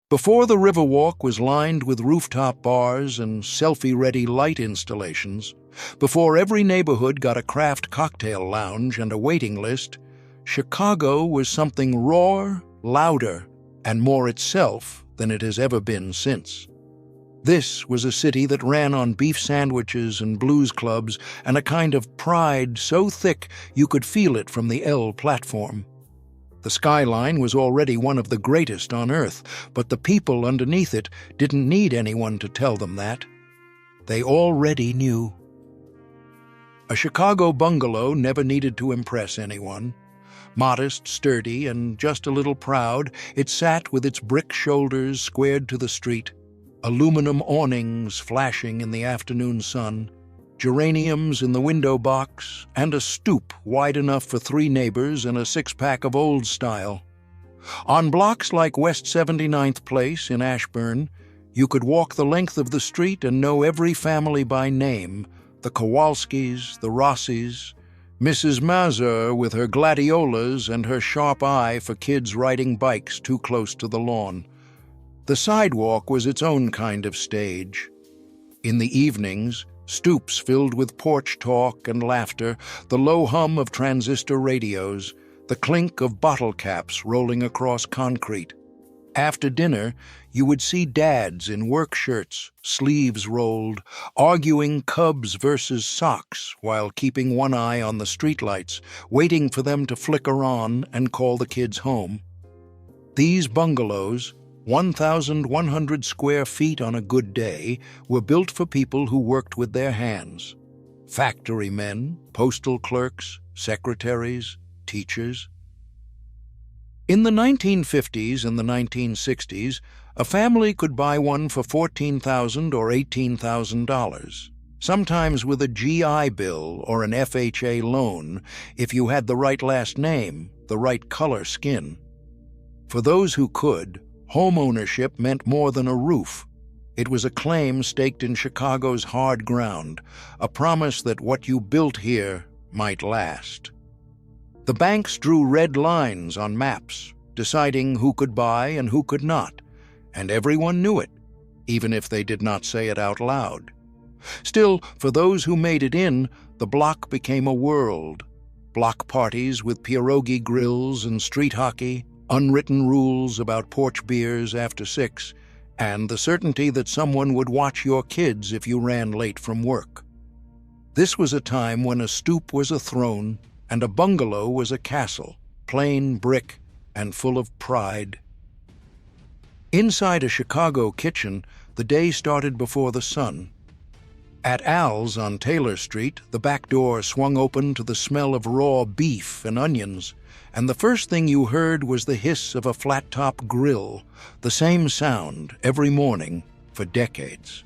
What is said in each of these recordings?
Before the Riverwalk was lined with rooftop bars and selfie-ready light installations, before every neighborhood got a craft cocktail lounge and a waiting list, Chicago was something rawer, louder, and more itself than it has ever been since. This was a city that ran on beef sandwiches and blues clubs and a kind of pride so thick you could feel it from the L platform. The skyline was already one of the greatest on earth, but the people underneath it didn't need anyone to tell them that. They already knew. A Chicago bungalow never needed to impress anyone. Modest, sturdy, and just a little proud, it sat with its brick shoulders squared to the street, aluminum awnings flashing in the afternoon sun, geraniums in the window box, and a stoop wide enough for 3 neighbors and a 6-pack of old style. On blocks like West 79th Place in Ashburn, you could walk the length of the street and know every family by name, the Kowalskis, the Rossis, Mrs. Mazur with her gladiolas and her sharp eye for kids riding bikes too close to the lawn. The sidewalk was its own kind of stage. In the evenings, stoops filled with porch talk and laughter, the low hum of transistor radios, the clink of bottle caps rolling across concrete. After dinner, you would see dads in work shirts, sleeves rolled, arguing Cubs versus Sox while keeping one eye on the streetlights, waiting for them to flicker on and call the kids home. These bungalows, 1,100 square feet on a good day, were built for people who worked with their hands. Factory men, postal clerks, secretaries, teachers. In the 1950s and the 1960s, a family could buy one for $14,000 or $18,000, sometimes with a GI Bill or an FHA loan if you had the right last name, the right color skin. For those who could, home ownership meant more than a roof. It was a claim staked in Chicago's hard ground, a promise that what you built here might last. The banks drew red lines on maps, deciding who could buy and who could not, and everyone knew it, even if they did not say it out loud. Still, for those who made it in, the block became a world. Block parties with pierogi grills and street hockey, unwritten rules about porch beers after 6, and the certainty that someone would watch your kids if you ran late from work. This was a time when a stoop was a throne and a bungalow was a castle, plain brick and full of pride. Inside a Chicago kitchen, the day started before the sun. At Al's on Taylor Street, the back door swung open to the smell of raw beef and onions, and the first thing you heard was the hiss of a flat-top grill, the same sound every morning for decades.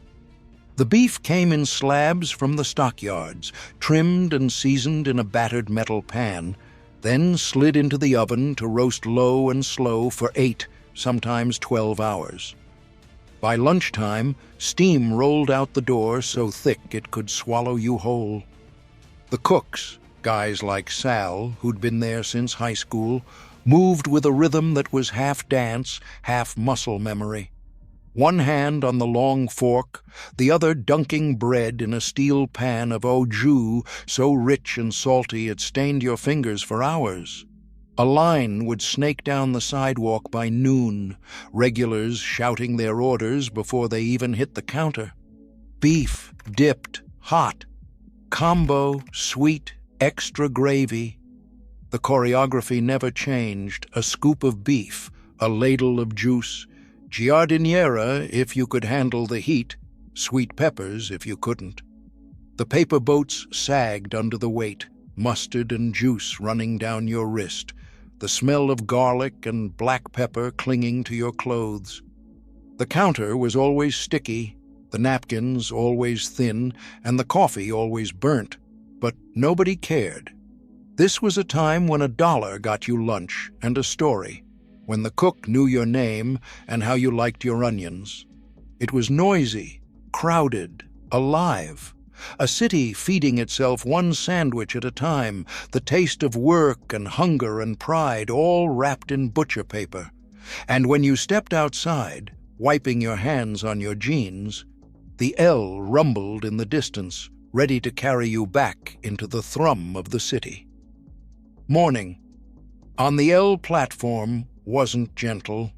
The beef came in slabs from the stockyards, trimmed and seasoned in a battered metal pan, then slid into the oven to roast low and slow for 8, sometimes 12 hours. By lunchtime, steam rolled out the door so thick it could swallow you whole. The cooks, guys like Sal, who'd been there since high school, moved with a rhythm that was half dance, half muscle memory. One hand on the long fork, the other dunking bread in a steel pan of au jus so rich and salty it stained your fingers for hours. A line would snake down the sidewalk by noon, regulars shouting their orders before they even hit the counter. Beef, dipped, hot. Combo, sweet, extra gravy. The choreography never changed. A scoop of beef, a ladle of juice, giardiniera if you could handle the heat, sweet peppers if you couldn't. The paper boats sagged under the weight, mustard and juice running down your wrist, the smell of garlic and black pepper clinging to your clothes. The counter was always sticky, the napkins always thin, and the coffee always burnt, but nobody cared. This was a time when $1 got you lunch and a story, when the cook knew your name and how you liked your onions. It was noisy, crowded, alive. A city feeding itself one sandwich at a time, the taste of work and hunger and pride all wrapped in butcher paper. And when you stepped outside, wiping your hands on your jeans, the L rumbled in the distance, ready to carry you back into the thrum of the city. Morning. On the L platform wasn't gentle.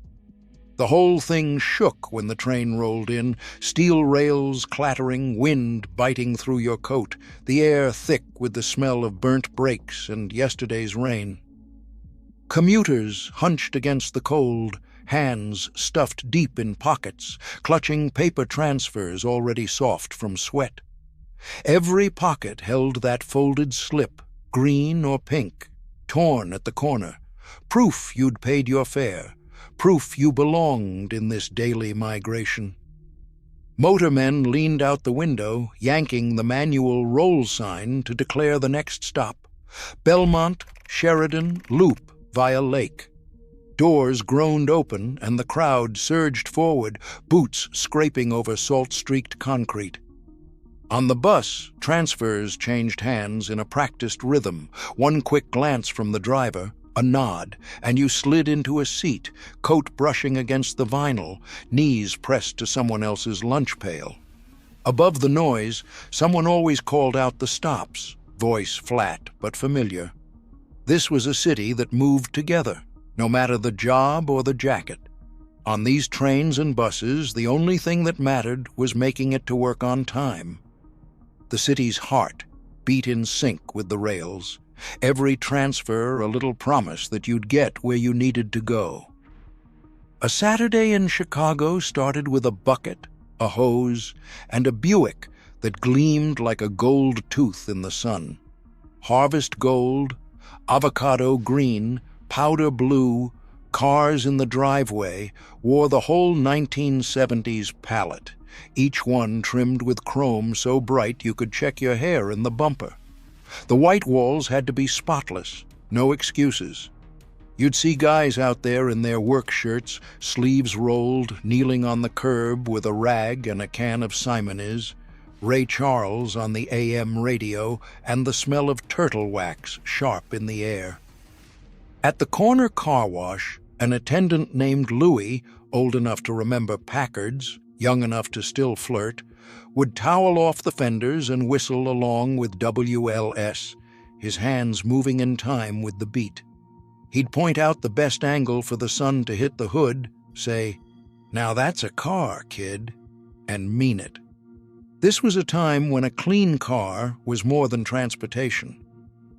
The whole thing shook when the train rolled in, steel rails clattering, wind biting through your coat, the air thick with the smell of burnt brakes and yesterday's rain. Commuters hunched against the cold, hands stuffed deep in pockets, clutching paper transfers already soft from sweat. Every pocket held that folded slip, green or pink, torn at the corner, proof you'd paid your fare, proof you belonged in this daily migration. Motormen leaned out the window, yanking the manual roll sign to declare the next stop. Belmont, Sheridan, Loop, via Lake. Doors groaned open, and the crowd surged forward, boots scraping over salt-streaked concrete. On the bus, transfers changed hands in a practiced rhythm, one quick glance from the driver, a nod, and you slid into a seat, coat brushing against the vinyl, knees pressed to someone else's lunch pail. Above the noise, someone always called out the stops, voice flat but familiar. This was a city that moved together, no matter the job or the jacket. On these trains and buses, the only thing that mattered was making it to work on time. The city's heart beat in sync with the rails, every transfer a little promise that you'd get where you needed to go. A Saturday in Chicago started with a bucket, a hose, and a Buick that gleamed like a gold tooth in the sun. Harvest gold, avocado green, powder blue, cars in the driveway wore the whole 1970s palette, each one trimmed with chrome so bright you could check your hair in the bumper. The white walls had to be spotless, no excuses. You'd see guys out there in their work shirts, sleeves rolled, kneeling on the curb with a rag and a can of Simonese, Ray Charles on the AM radio, and the smell of turtle wax sharp in the air. At the corner car wash, an attendant named Louis, old enough to remember Packards, young enough to still flirt, would towel off the fenders and whistle along with WLS, his hands moving in time with the beat. He'd point out the best angle for the sun to hit the hood, say, "Now that's a car, kid," and mean it. This was a time when a clean car was more than transportation.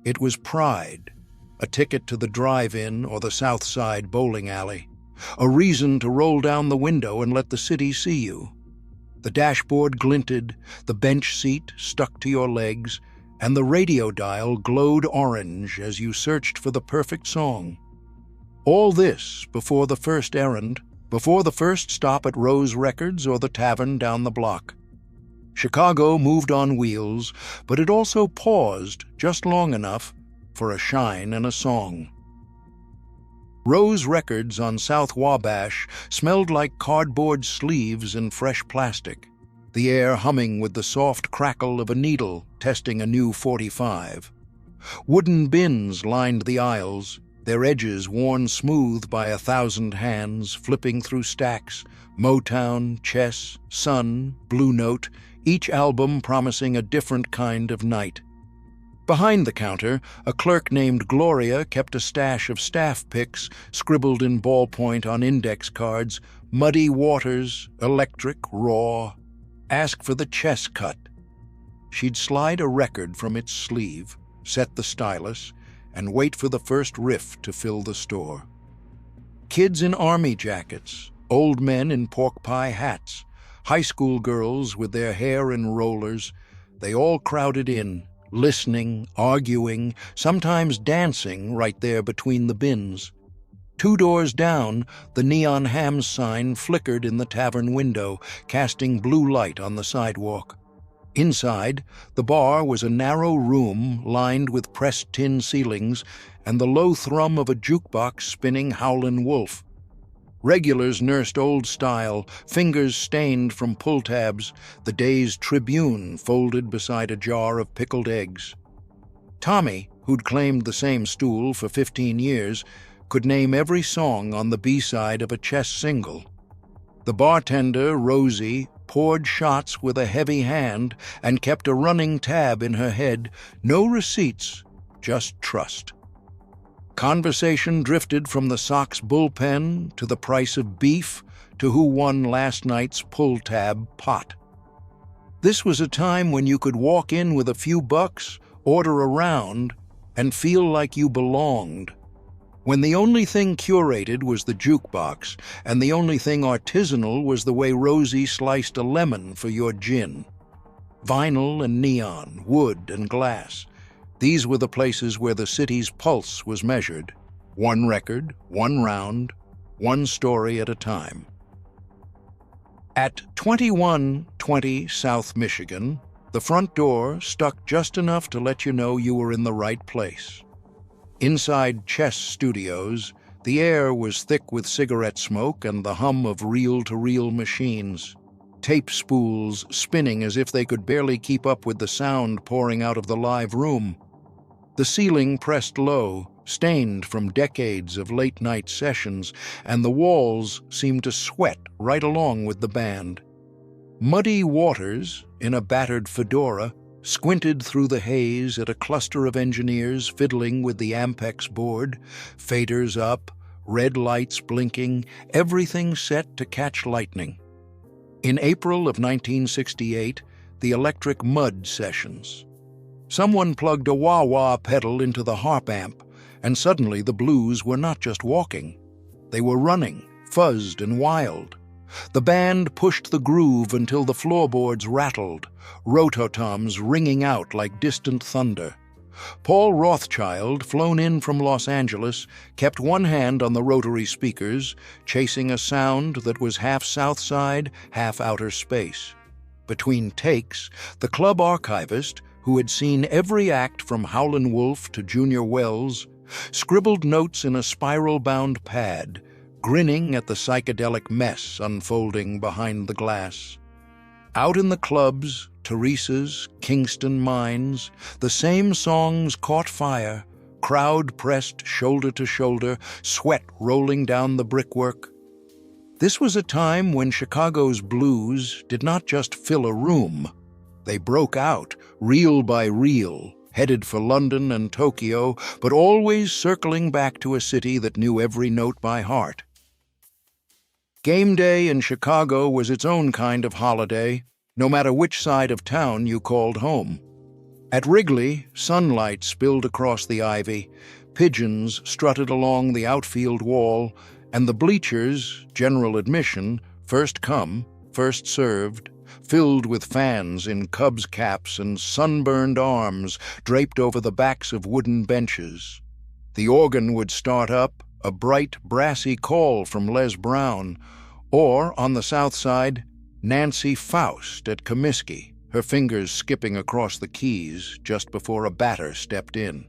It was pride, a ticket to the drive-in or the South Side bowling alley, a reason to roll down the window and let the city see you. The dashboard glinted, the bench seat stuck to your legs, and the radio dial glowed orange as you searched for the perfect song. All this before the first errand, before the first stop at Rose Records or the tavern down the block. Chicago moved on wheels, but it also paused just long enough for a shine and a song. Rose Records on South Wabash smelled like cardboard sleeves and fresh plastic, the air humming with the soft crackle of a needle testing a new .45. Wooden bins lined the aisles, their edges worn smooth by 1,000 hands flipping through stacks, Motown, Chess, Sun, Blue Note, each album promising a different kind of night. Behind the counter, a clerk named Gloria kept a stash of staff picks scribbled in ballpoint on index cards, Muddy Waters, Electric, Raw. Ask for the chess cut. She'd slide a record from its sleeve, set the stylus, and wait for the first riff to fill the store. Kids in army jackets, old men in pork pie hats, high school girls with their hair in rollers, they all crowded in, listening, arguing, sometimes dancing right there between the bins. 2 doors down, the neon hams sign flickered in the tavern window, casting blue light on the sidewalk. Inside, the bar was a narrow room lined with pressed tin ceilings and the low thrum of a jukebox spinning Howlin' Wolf. Regulars nursed old style, fingers stained from pull tabs, the day's Tribune folded beside a jar of pickled eggs. Tommy, who'd claimed the same stool for 15 years, could name every song on the B-side of a chess single. The bartender, Rosie, poured shots with a heavy hand and kept a running tab in her head. No receipts, just trust. Conversation drifted from the Sox bullpen to the price of beef to who won last night's pull-tab pot. This was a time when you could walk in with a few bucks, order a round, and feel like you belonged. When the only thing curated was the jukebox, and the only thing artisanal was the way Rosie sliced a lemon for your gin. Vinyl and neon, wood and glass. These were the places where the city's pulse was measured. One record, one round, one story at a time. At 2120 South Michigan, the front door stuck just enough to let you know you were in the right place. Inside Chess Studios, the air was thick with cigarette smoke and the hum of reel-to-reel machines, tape spools spinning as if they could barely keep up with the sound pouring out of the live room. The ceiling pressed low, stained from decades of late-night sessions, and the walls seemed to sweat right along with the band. Muddy Waters, in a battered fedora, squinted through the haze at a cluster of engineers fiddling with the Ampex board, faders up, red lights blinking, everything set to catch lightning. In April of 1968, the Electric Mud Sessions. Someone plugged a wah-wah pedal into the harp amp, and suddenly the blues were not just walking. They were running, fuzzed and wild. The band pushed the groove until the floorboards rattled, rototoms ringing out like distant thunder. Paul Rothschild, flown in from Los Angeles, kept one hand on the rotary speakers, chasing a sound that was half South Side, half outer space. Between takes, the club archivist, who had seen every act from Howlin' Wolf to Junior Wells, scribbled notes in a spiral-bound pad, grinning at the psychedelic mess unfolding behind the glass. Out in the clubs, Teresa's, Kingston Mines, the same songs caught fire, crowd pressed shoulder to shoulder, sweat rolling down the brickwork. This was a time when Chicago's blues did not just fill a room. They broke out, reel by reel, headed for London and Tokyo, but always circling back to a city that knew every note by heart. Game day in Chicago was its own kind of holiday, no matter which side of town you called home. At Wrigley, sunlight spilled across the ivy, pigeons strutted along the outfield wall, and the bleachers, general admission, first come, first served, filled with fans in Cubs caps and sunburned arms draped over the backs of wooden benches. The organ would start up, a bright, brassy call from Les Brown, or, on the south side, Nancy Faust at Comiskey, her fingers skipping across the keys just before a batter stepped in.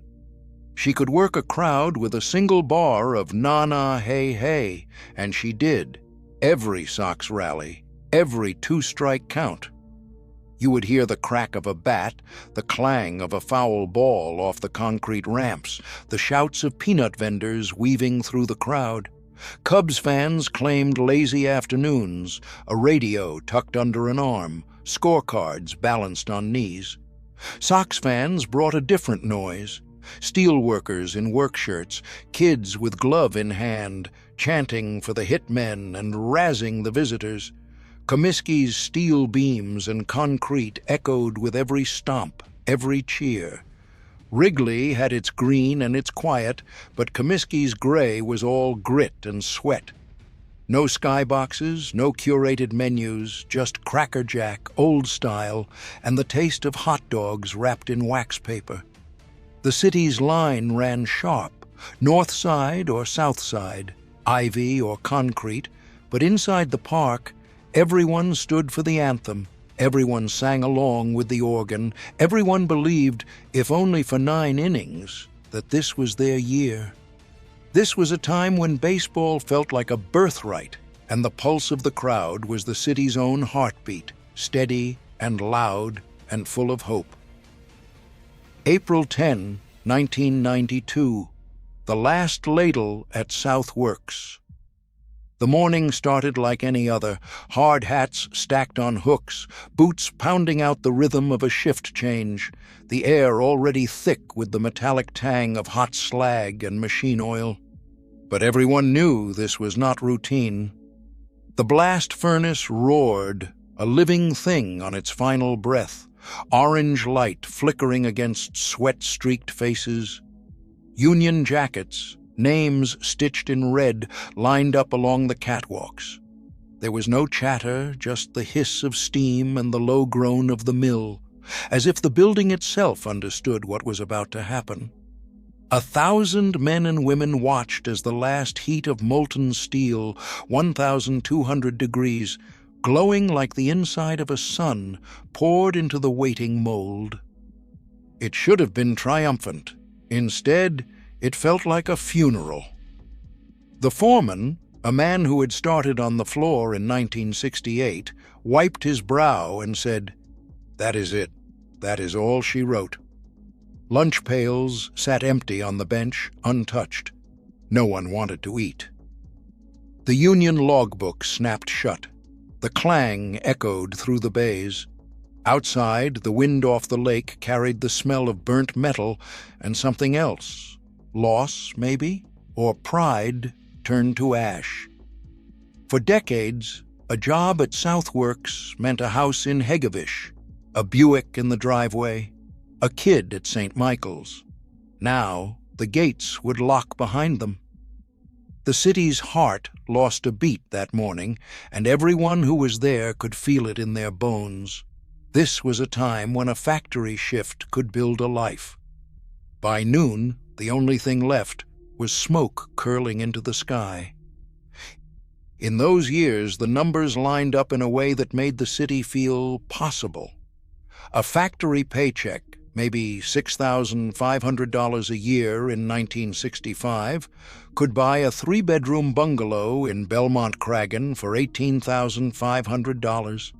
She could work a crowd with a single bar of "Na-na, hey, hey," and she did. Every Sox rally, every two-strike count. You would hear the crack of a bat, the clang of a foul ball off the concrete ramps, the shouts of peanut vendors weaving through the crowd. Cubs fans claimed lazy afternoons, a radio tucked under an arm, scorecards balanced on knees. Sox fans brought a different noise. Steelworkers in work shirts, kids with glove in hand, chanting for the hitmen and razzing the visitors. Comiskey's steel beams and concrete echoed with every stomp, every cheer. Wrigley had its green and its quiet, but Comiskey's gray was all grit and sweat. No skyboxes, no curated menus, just Cracker Jack, old style, and the taste of hot dogs wrapped in wax paper. The city's line ran sharp, north side or south side, ivy or concrete, but inside the park, everyone stood for the anthem, everyone sang along with the organ, everyone believed, if only for 9 innings, that this was their year. This was a time when baseball felt like a birthright, and the pulse of the crowd was the city's own heartbeat, steady and loud and full of hope. April 10, 1992. the last ladle at South Works. The morning started like any other, hard hats stacked on hooks, boots pounding out the rhythm of a shift change, the air already thick with the metallic tang of hot slag and machine oil. But everyone knew this was not routine. The blast furnace roared, a living thing on its final breath, orange light flickering against sweat-streaked faces. Union jackets, names stitched in red, lined up along the catwalks. There was no chatter, just the hiss of steam and the low groan of the mill, as if the building itself understood what was about to happen. 1,000 men and women watched as the last heat of molten steel, 1,200 degrees, glowing like the inside of a sun, poured into the waiting mold. It should have been triumphant. Instead, it felt like a funeral. The foreman, a man who had started on the floor in 1968, wiped his brow and said, "That is it. That is all she wrote." Lunch pails sat empty on the bench, untouched. No one wanted to eat. The union logbook snapped shut. The clang echoed through the bays. Outside, the wind off the lake carried the smell of burnt metal and something else. Loss, maybe, or pride turned to ash. For decades, a job at Southworks meant a house in Hegevish, a Buick in the driveway, a kid at St. Michael's. Now, the gates would lock behind them. The city's heart lost a beat that morning, and everyone who was there could feel it in their bones. This was a time when a factory shift could build a life. By noon, the only thing left was smoke curling into the sky. In those years, the numbers lined up in a way that made the city feel possible. A factory paycheck, maybe $6,500 a year in 1965, could buy a 3-bedroom bungalow in Belmont Cragen for $18,500.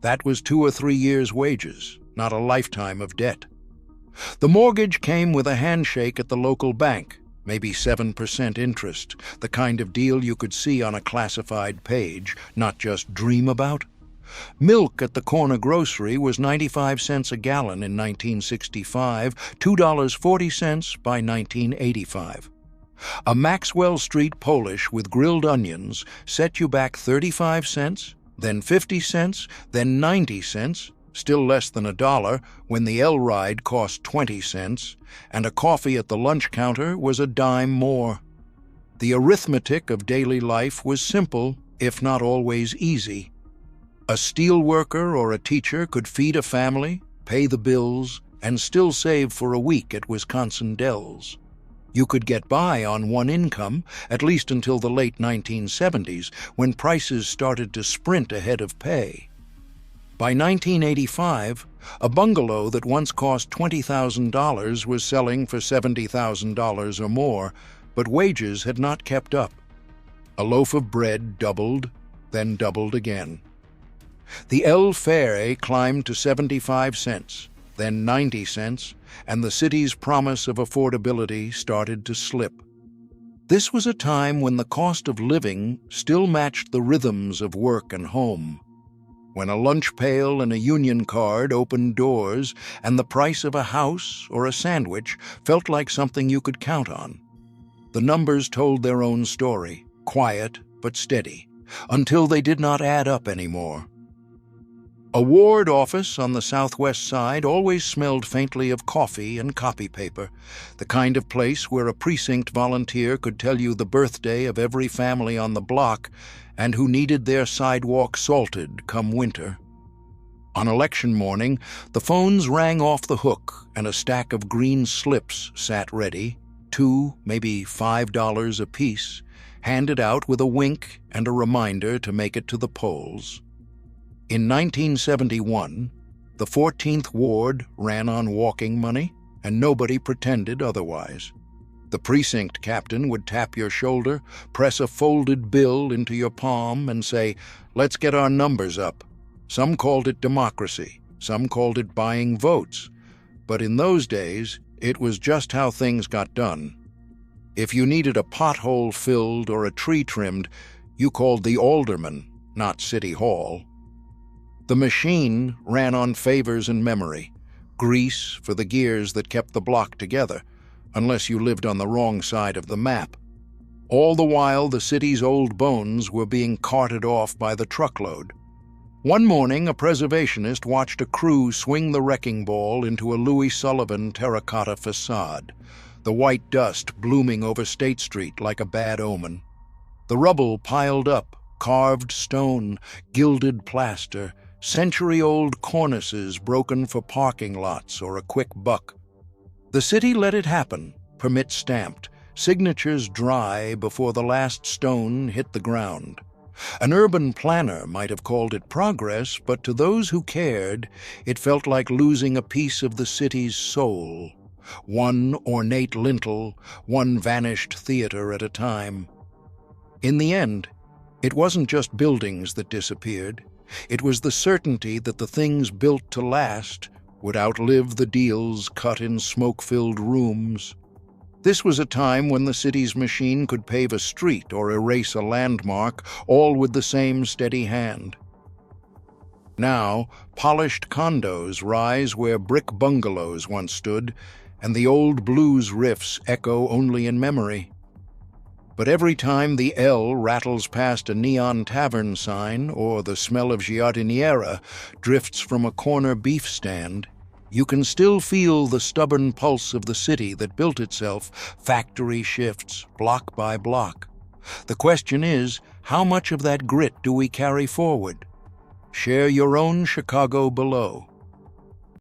That was 2 or 3 years' wages, not a lifetime of debt. The mortgage came with a handshake at the local bank, maybe 7% interest, the kind of deal you could see on a classified page, not just dream about. Milk at the corner grocery was 95 cents a gallon in 1965, $2.40 by 1985. A Maxwell Street Polish with grilled onions set you back 35 cents, then 50 cents, then 90 cents, still less than $1 when the L-ride cost 20 cents, and a coffee at the lunch counter was a dime more. The arithmetic of daily life was simple, if not always easy. A steel worker or a teacher could feed a family, pay the bills, and still save for a week at Wisconsin Dells. You could get by on one income, at least until the late 1970s, when prices started to sprint ahead of pay. By 1985, a bungalow that once cost $20,000 was selling for $70,000 or more, but wages had not kept up. A loaf of bread doubled, then doubled again. The El Fere climbed to 75 cents, then 90 cents, and the city's promise of affordability started to slip. This was a time when the cost of living still matched the rhythms of work and home. When a lunch pail and a union card opened doors, and the price of a house or a sandwich felt like something you could count on. The numbers told their own story, quiet but steady, until they did not add up anymore. A ward office on the southwest side always smelled faintly of coffee and copy paper, the kind of place where a precinct volunteer could tell you the birthday of every family on the block and who needed their sidewalk salted come winter. On election morning, the phones rang off the hook and a stack of green slips sat ready, $2, maybe $5 apiece, handed out with a wink and a reminder to make it to the polls. In 1971, the 14th Ward ran on walking money, and nobody pretended otherwise. The precinct captain would tap your shoulder, press a folded bill into your palm, and say, "Let's get our numbers up." Some called it democracy, some called it buying votes, but in those days, it was just how things got done. If you needed a pothole filled or a tree trimmed, you called the alderman, not City Hall. The machine ran on favors and memory, grease for the gears that kept the block together, unless you lived on the wrong side of the map. All the while, the city's old bones were being carted off by the truckload. One morning, a preservationist watched a crew swing the wrecking ball into a Louis Sullivan terracotta facade, the white dust blooming over State Street like a bad omen. The rubble piled up, carved stone, gilded plaster, century-old cornices broken for parking lots or a quick buck. The city let it happen, permit stamped, signatures dry before the last stone hit the ground. An urban planner might have called it progress, but to those who cared, it felt like losing a piece of the city's soul. One ornate lintel, one vanished theater at a time. In the end, it wasn't just buildings that disappeared. It was the certainty that the things built to last would outlive the deals cut in smoke-filled rooms. This was a time when the city's machine could pave a street or erase a landmark, all with the same steady hand. Now, polished condos rise where brick bungalows once stood, and the old blues riffs echo only in memory. But every time the L rattles past a neon tavern sign or the smell of giardiniera drifts from a corner beef stand, you can still feel the stubborn pulse of the city that built itself, factory shifts, block by block. The question is, how much of that grit do we carry forward? Share your own Chicago below.